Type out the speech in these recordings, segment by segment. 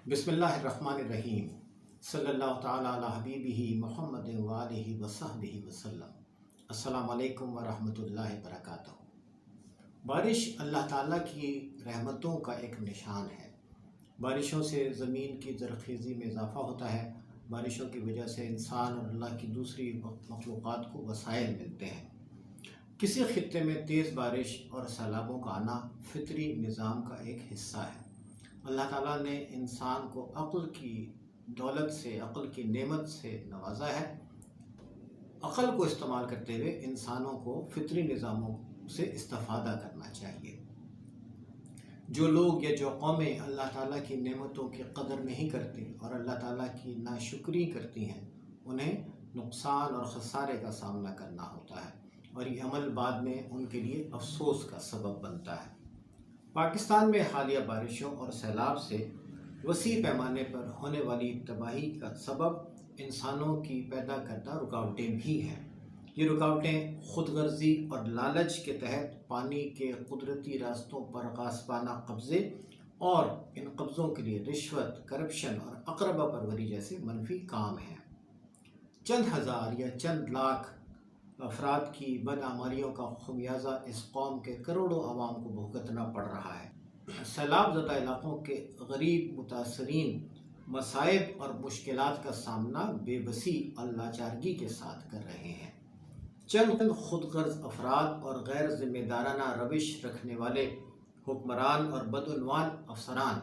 بسم اللہ الرحمن الرحیم صلی اللہ تعالیٰ علی حبیبہ محمد وآلہ وصحبہ وسلم۔ السلام علیکم ورحمۃ اللہ وبرکاتہ۔ بارش اللہ تعالیٰ کی رحمتوں کا ایک نشان ہے۔ بارشوں سے زمین کی زرخیزی میں اضافہ ہوتا ہے۔ بارشوں کی وجہ سے انسان اور اللہ کی دوسری مخلوقات کو وسائل ملتے ہیں۔ کسی خطے میں تیز بارش اور سیلابوں کا آنا فطری نظام کا ایک حصہ ہے۔ اللہ تعالیٰ نے انسان کو عقل کی دولت سے، عقل کی نعمت سے نوازا ہے۔ عقل کو استعمال کرتے ہوئے انسانوں کو فطری نظاموں سے استفادہ کرنا چاہیے۔ جو لوگ یا جو قومیں اللہ تعالیٰ کی نعمتوں کی قدر نہیں کرتی اور اللہ تعالیٰ کی ناشکری کرتی ہیں، انہیں نقصان اور خسارے کا سامنا کرنا ہوتا ہے، اور یہ عمل بعد میں ان کے لیے افسوس کا سبب بنتا ہے۔ پاکستان میں حالیہ بارشوں اور سیلاب سے وسیع پیمانے پر ہونے والی تباہی کا سبب انسانوں کی پیدا کردہ رکاوٹیں بھی ہیں۔ یہ رکاوٹیں خود غرضی اور لالچ کے تحت پانی کے قدرتی راستوں پر غاصبانہ قبضے اور ان قبضوں کے لیے رشوت، کرپشن اور اقربا پروری جیسے منفی کام ہیں۔ چند ہزار یا چند لاکھ افراد کی بدعمالیوں کا خمیازہ اس قوم کے کروڑوں عوام کو بھگتنا پڑ رہا ہے۔ سیلاب زدہ علاقوں کے غریب متاثرین مصائب اور مشکلات کا سامنا بے بسی اور لاچارگی کے ساتھ کر رہے ہیں۔ چند خود غرض افراد اور غیر ذمہ دارانہ روش رکھنے والے حکمران اور بدعنوان افسران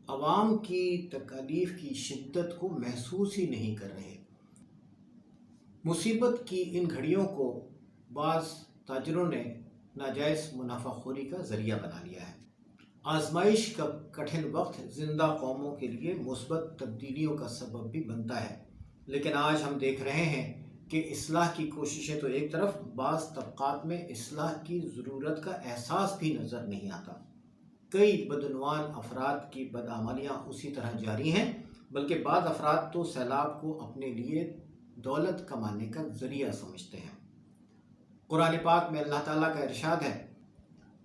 عوام کی تکالیف کی شدت کو محسوس ہی نہیں کر رہے۔ مصیبت کی ان گھڑیوں کو بعض تاجروں نے ناجائز منافع خوری کا ذریعہ بنا لیا ہے۔ آزمائش کا کٹھن وقت زندہ قوموں کے لیے مثبت تبدیلیوں کا سبب بھی بنتا ہے، لیکن آج ہم دیکھ رہے ہیں کہ اصلاح کی کوششیں تو ایک طرف، بعض طبقات میں اصلاح کی ضرورت کا احساس بھی نظر نہیں آتا۔ کئی بدعنوان افراد کی بدعمالیاں اسی طرح جاری ہیں، بلکہ بعض افراد تو سیلاب کو اپنے لیے دولت کمانے کا ذریعہ سمجھتے ہیں۔ قرآن پاک میں اللہ تعالیٰ کا ارشاد ہے،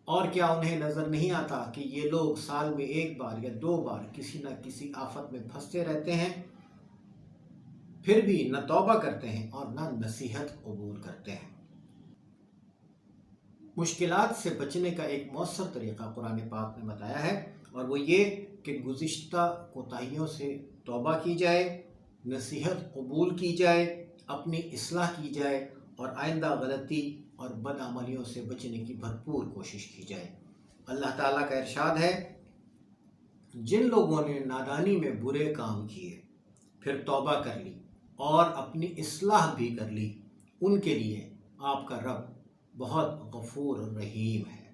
اور کیا انہیں نظر نہیں آتا کہ یہ لوگ سال میں ایک بار یا دو بار کسی نہ کسی آفت میں پھنستے رہتے ہیں، پھر بھی نہ توبہ کرتے ہیں اور نہ نصیحت قبول کرتے ہیں۔ مشکلات سے بچنے کا ایک مؤثر طریقہ قرآن پاک نے بتایا ہے، اور وہ یہ کہ گزشتہ کوتاہیوں سے توبہ کی جائے، نصیحت قبول کی جائے، اپنی اصلاح کی جائے اور آئندہ غلطی اور بدعملیوں سے بچنے کی بھرپور کوشش کی جائے۔ اللہ تعالیٰ کا ارشاد ہے، جن لوگوں نے نادانی میں برے کام کیے پھر توبہ کر لی اور اپنی اصلاح بھی کر لی، ان کے لیے آپ کا رب بہت غفور رحیم ہے۔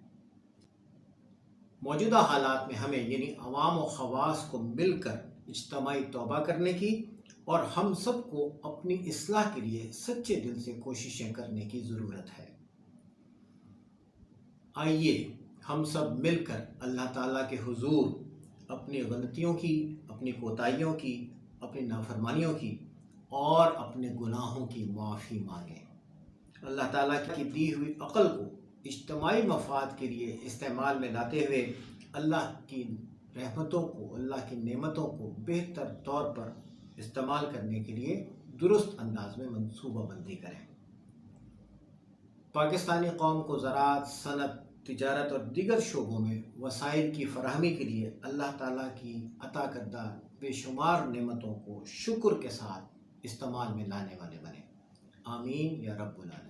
موجودہ حالات میں ہمیں یعنی عوام و خواص کو مل کر اجتماعی توبہ کرنے کی اور ہم سب کو اپنی اصلاح کے لیے سچے دل سے کوششیں کرنے کی ضرورت ہے۔ آئیے ہم سب مل کر اللہ تعالیٰ کے حضور اپنی غلطیوں کی، اپنی کوتاہیوں کی، اپنی نافرمانیوں کی اور اپنے گناہوں کی معافی مانگیں۔ اللہ تعالیٰ کی دی ہوئی عقل کو اجتماعی مفاد کے لیے استعمال میں لاتے ہوئے اللہ کی رحمتوں کو، اللہ کی نعمتوں کو بہتر طور پر استعمال کرنے کے لیے درست انداز میں منصوبہ بندی کریں۔ پاکستانی قوم کو زراعت، صنعت، تجارت اور دیگر شعبوں میں وسائل کی فراہمی کے لیے اللہ تعالیٰ کی عطا کردہ بے شمار نعمتوں کو شکر کے ساتھ استعمال میں لانے والے بنیں۔ آمین یا رب العالمین۔